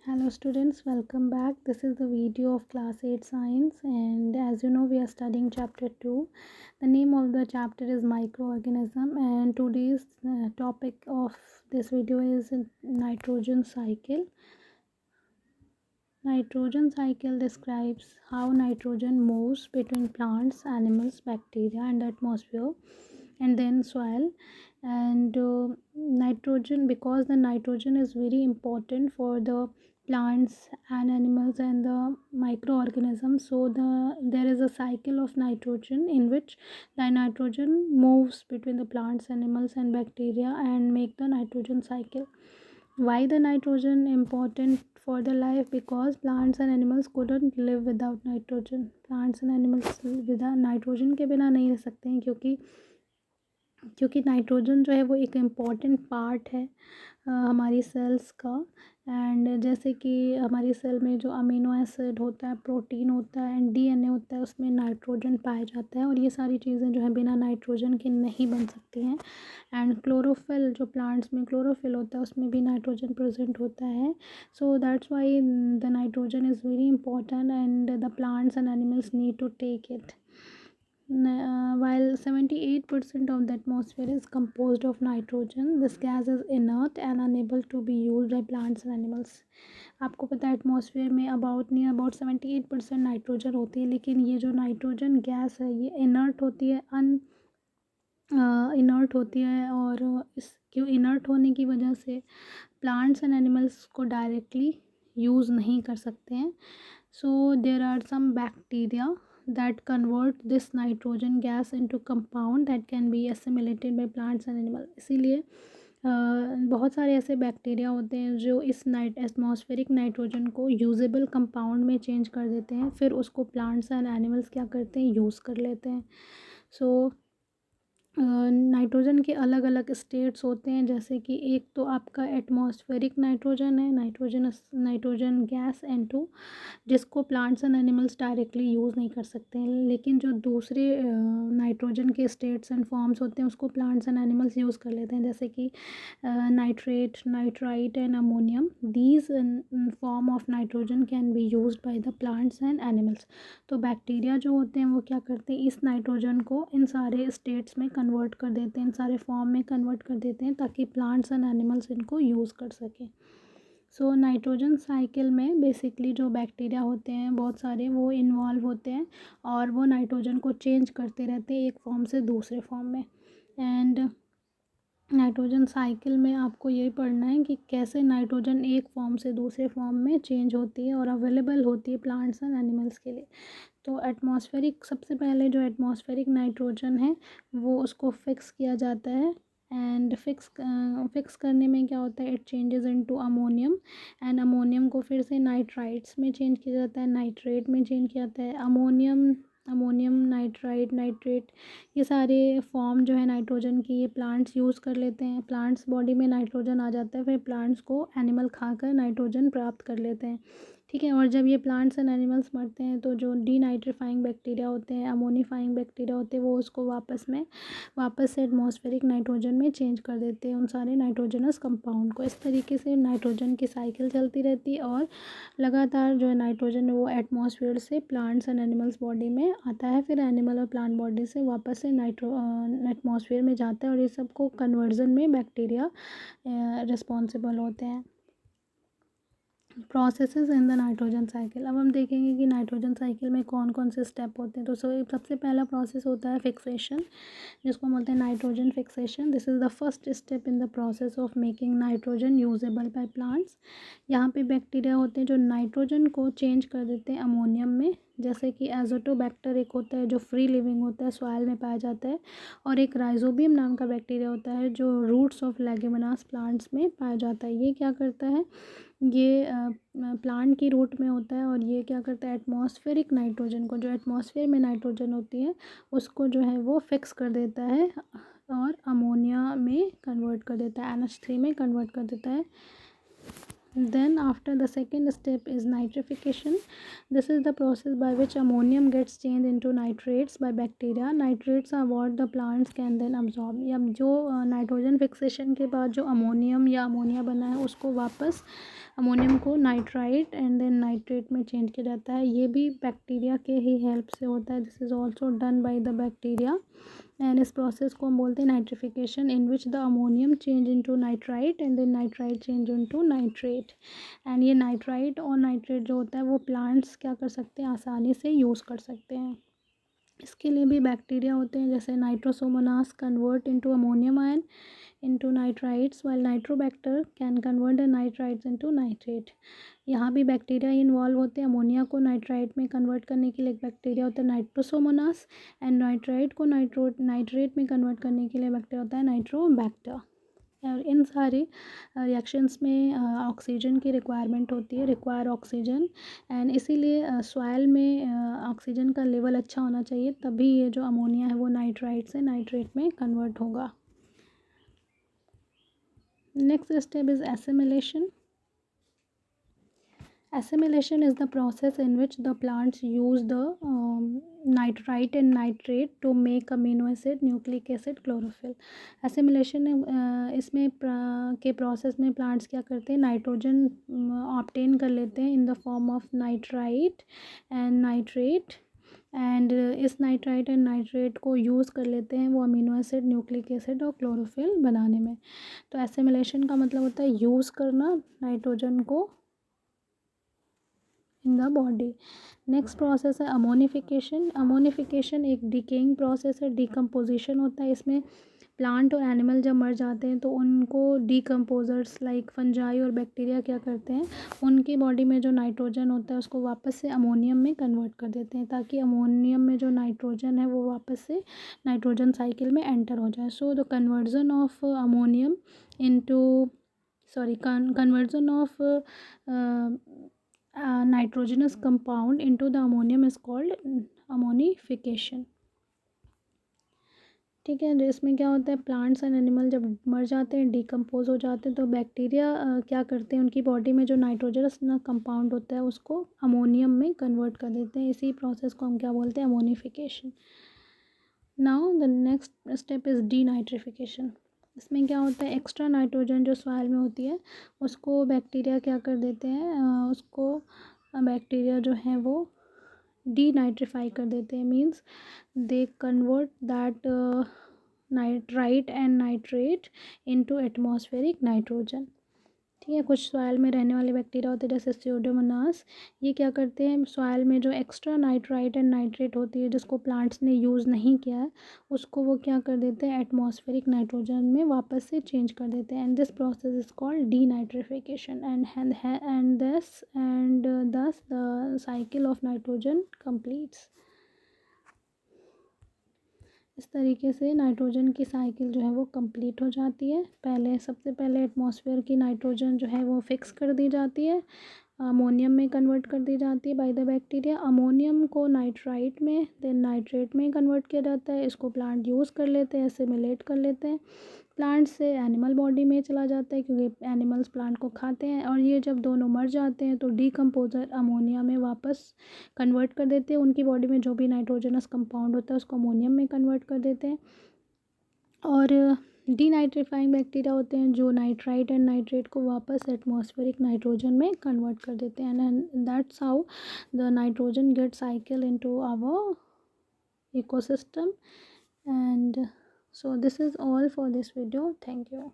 Hello students, welcome back. This is the video of class 8 science, and as you know we are studying chapter 2. The name of the chapter is microorganism, and today's topic of this video is nitrogen cycle. Nitrogen cycle describes how nitrogen moves between plants, animals, bacteria and atmosphere and then soil. And nitrogen, because the nitrogen is very important for the plants and animals and the microorganisms, so there is a cycle of nitrogen in which the nitrogen moves between the plants, animals and bacteria and make the nitrogen cycle. Why the nitrogen important for the life? Because plants and animals couldn't live without nitrogen. Plants and animals without nitrogen के बिना नहीं रह सकते हैं, क्योंकि nitrogen जो है वो एक इम्पॉर्टेंट पार्ट है हमारी सेल्स का। एंड जैसे कि हमारी सेल में जो अमीनो एसिड होता है, प्रोटीन होता है एंड डीएनए होता है, उसमें नाइट्रोजन पाया जाता है और ये सारी चीज़ें जो है बिना नाइट्रोजन के नहीं बन सकती हैं। एंड क्लोरोफिल, जो प्लांट्स में क्लोरोफिल होता है उसमें भी नाइट्रोजन प्रेजेंट होता है। So that's why the nitrogen is very important and the plants and animals need to take it. While 78% of the atmosphere is composed of nitrogen, this gas is inert and unable to be used by plants and animals. आपको पता है atmosphere में about 78% nitrogen होती है, लेकिन ये जो nitrogen gas है ये इनर्ट होती है, इनर्ट होती है, और इस क्यों इनर्ट होने की वजह से प्लांट्स एंड एनिमल्स को डायरेक्टली यूज़ नहीं कर सकते हैं. So there are some bacteria that convert this nitrogen gas into compound that can be assimilated by plants and animals. इसीलिए बहुत सारे ऐसे बैक्टीरिया होते हैं जो इस एटमॉस्फेरिक नाइट्रोजन को यूजेबल कंपाउंड में चेंज कर देते हैं, फिर उसको प्लांट्स एंड एनिमल्स क्या करते हैं, यूज़ कर लेते हैं. सो नाइट्रोजन के अलग अलग स्टेट्स होते हैं, जैसे कि एक तो आपका एटमॉस्फेरिक नाइट्रोजन है, नाइट्रोजन गैस N2, जिसको plants and animals directly use नहीं कर सकते हैं. लेकिन जो दूसरे नाइट्रोजन के स्टेट्स एंड फॉर्म्स होते हैं उसको प्लांट्स एंड एनिमल्स यूज़ कर लेते हैं, जैसे कि nitrate, nitrite and ammonium. These form of nitrogen can be used by the plants and animals. तो बैक्टीरिया जो होते हैं वो क्या करते हैं, इस नाइट्रोजन को इन सारे स्टेट्स में कन्वर्ट कर देते हैं, इन सारे फॉर्म में कन्वर्ट कर देते हैं ताकि प्लांट्स एंड एनिमल्स इनको यूज़ कर सकें. सो नाइट्रोजन साइकिल में बेसिकली जो बैक्टीरिया होते हैं बहुत सारे वो इन्वॉल्व होते हैं और वो नाइट्रोजन को चेंज करते रहते हैं एक फॉर्म से दूसरे फॉर्म में. एंड नाइट्रोजन साइकिल में आपको यही पढ़ना है कि कैसे नाइट्रोजन एक फॉर्म से दूसरे फॉर्म में चेंज होती है और अवेलेबल होती है प्लांट्स एंड एनिमल्स के लिए. तो एटमॉस्फेरिक, सबसे पहले जो एटमॉस्फेरिक नाइट्रोजन है वो उसको फिक्स किया जाता है. एंड फिक्स करने में क्या होता है, it changes into ammonium, and ammonium को फिर से नाइट्राइट्स में चेंज किया जाता है, नाइट्रेट में चेंज किया जाता है. अमोनियम नाइट्राइट, नाइट्रेट, ये सारे फॉर्म जो है नाइट्रोजन की ये प्लांट्स यूज़ कर लेते हैं. प्लांट्स बॉडी में नाइट्रोजन आ जाता है, फिर प्लांट्स को एनिमल खाकर नाइट्रोजन प्राप्त कर लेते हैं. ठीक है. और जब ये प्लांट्स एंड एनिमल्स मरते हैं तो जो डीनाइट्रीफाइंग बैक्टीरिया होते हैं, अमोनीफाइंग बैक्टीरिया होते हैं, वो उसको वापस से एटमॉस्फेरिक नाइट्रोजन में चेंज कर देते हैं उन सारे नाइट्रोजनस कंपाउंड को. इस तरीके से नाइट्रोजन की साइकिल चलती रहती है और लगातार जो है नाइट्रोजन वो एटमॉस्फेयर से प्लांट्स एंड एनिमल्स बॉडी में आता है, फिर एनिमल और प्लांट बॉडी से वापस से एटमॉस्फेयर में जाता है और ये सबको कन्वर्जन में बैक्टीरिया रिस्पॉन्सिबल होते हैं. Processes in the nitrogen cycle. अब हम देखेंगे कि नाइट्रोजन साइकिल में कौन कौन से स्टेप होते हैं. तो सबसे पहला प्रोसेस होता है फिक्सेशन, जिसको बोलते हैं nitrogen fixation. This is the first step in the process of making nitrogen usable by plants. यहाँ पे बैक्टीरिया होते हैं जो नाइट्रोजन को चेंज कर देते हैं अमोनियम में, जैसे कि एजोटोबैक्टर एक होता है जो फ्री लिविंग होता है, सॉइल में पाया जाता है, और एक राइजोबियम नाम का बैक्टीरिया होता है जो रूट्स ऑफ लेग्यूमिनस प्लांट्स में पाया जाता है. ये क्या करता है, ये प्लांट की रूट में होता है और ये क्या करता है, एटमॉस्फेरिक नाइट्रोजन को, जो एटमॉस्फेयर में नाइट्रोजन होती है उसको जो है वो फिक्स कर देता है और अमोनिया में कन्वर्ट कर देता है, NH3 में कन्वर्ट कर देता है. Then after the second step is nitrification. This is the process by which ammonium gets changed into nitrates by bacteria. Nitrates are what the plants can then absorb. अब जो nitrogen fixation के बाद जो ammonium या ammonia बना है उसको वापस अमोनियम को नाइट्राइट एंड देन नाइट्रेट में चेंज किया जाता है. ये भी बैक्टीरिया के ही हेल्प से होता है. This is also done by the bacteria. And इस प्रोसेस को हम बोलते हैं nitrification, in which the ammonium change into nitrite and then nitrite change into nitrate. And ये नाइट्राइट और नाइट्रेट जो होता है वो प्लांट्स क्या कर सकते हैं, आसानी से यूज़ कर सकते हैं. इसके लिए भी बैक्टीरिया होते हैं, जैसे Nitrosomonas convert into ammonium ion into nitrites, while nitrobacter can convert the nitrites into nitrate. यहाँ भी बैक्टीरिया इन्वॉल्व होते हैं. अमोनिया को नाइट्राइट में कन्वर्ट करने के लिए एक बैक्टीरिया होता है नाइट्रोसोमोनास, एंड नाइट्राइट को नाइट्रेट में कन्वर्ट करने के लिए बैक्टीरिया होता है नाइट्रोबैक्टर. और इन सारे रिएक्शंस में ऑक्सीजन की रिक्वायरमेंट होती है, रिक्वायर ऑक्सीजन. एंड इसीलिए सॉइल में ऑक्सीजन का लेवल अच्छा होना चाहिए, तभी ये जो अमोनिया है वो नाइट्राइट से नाइट्रेट में कन्वर्ट होगा. Next step is assimilation. Assimilation is the process in which the plants use the nitrite and nitrate to make amino acid, nucleic acid, chlorophyll. Assimilation इसमें के प्रोसेस में प्लांट्स क्या करते हैं, नाइट्रोजन ऑब्टेन कर लेते हैं in the form of nitrite and nitrate. And इस नाइट्राइट एंड नाइट्रेट को यूज़ कर लेते हैं वो अमीनो एसिड, न्यूक्लिक एसिड और क्लोरोफिल बनाने में. तो एसिमिलेशन का मतलब होता है यूज़ करना नाइट्रोजन को in the body. Next process है अमोनिफिकेशन. अमोनिफिकेशन एक डिकेइंग प्रोसेस है, डिकम्पोजिशन होता है. इसमें प्लांट और एनिमल जब मर जाते हैं तो उनको डिकम्पोजर्स लाइक फंजाई और बैक्टीरिया क्या करते हैं, उनकी बॉडी में जो नाइट्रोजन होता है उसको वापस से अमोनियम में कन्वर्ट कर देते हैं, ताकि अमोनियम में जो नाइट्रोजन है वो वापस से नाइट्रोजन साइकिल में एंटर हो जाए. So the conversion of ammonium into conversion of nitrogenous compound into the ammonium is called ammonification. ठीक है. इसमें क्या होता है, प्लांट्स एंड एनिमल जब मर जाते हैं, डिकम्पोज हो जाते हैं, तो बैक्टीरिया क्या करते हैं, उनकी बॉडी में जो नाइट्रोजनस कंपाउंड होता है उसको अमोनियम में कन्वर्ट कर देते हैं. इसी प्रोसेस को हम क्या बोलते हैं, ammonification. Now the next step is denitrification. इसमें क्या होता है, एक्स्ट्रा नाइट्रोजन जो सॉइल में होती है उसको बैक्टीरिया क्या कर देते हैं, उसको बैक्टीरिया जो है वो डीनाइट्रीफाई कर देते हैं. Means they convert that nitrite and nitrate into atmospheric nitrogen. ठीक है. कुछ सॉइल में रहने वाले बैक्टीरिया होते हैं जैसे स्यूडोमोनास. ये क्या करते हैं, सॉइल में जो एक्स्ट्रा नाइट्राइट एंड नाइट्रेट होती है जिसको प्लांट्स ने यूज़ नहीं किया है उसको वो क्या कर देते हैं, एटमॉस्फेरिक नाइट्रोजन में वापस से चेंज कर देते हैं. And this process is called denitrification. And thus the cycle of nitrogen completes. इस तरीके से नाइट्रोजन की साइकिल जो है वो कंप्लीट हो जाती है. सबसे पहले एटमॉस्फेयर की नाइट्रोजन जो है वो फिक्स कर दी जाती है, अमोनियम में कन्वर्ट कर दी जाती है बाय द बैक्टीरिया. अमोनियम को नाइट्राइट में देन नाइट्रेट में कन्वर्ट किया जाता है. इसको प्लांट यूज़ कर लेते हैं, एसिमिलेट कर लेते हैं. प्लांट से एनिमल बॉडी में चला जाता है क्योंकि एनिमल्स प्लांट को खाते हैं. और ये जब दोनों मर जाते हैं तो डीकम्पोजर अमोनिया में वापस कन्वर्ट कर देते हैं. उनकी बॉडी में जो भी नाइट्रोजनस कंपाउंड होता है उसको अमोनियम में कन्वर्ट कर देते हैं. और डीनाइट्रीफाइंग बैक्टीरिया होते हैं जो नाइट्राइट एंड नाइट्रेट को वापस एटमॉस्फेरिक नाइट्रोजन में कन्वर्ट कर देते हैं. And that's how the nitrogen get cycle into our ecosystem. And so this is all for this video. Thank you.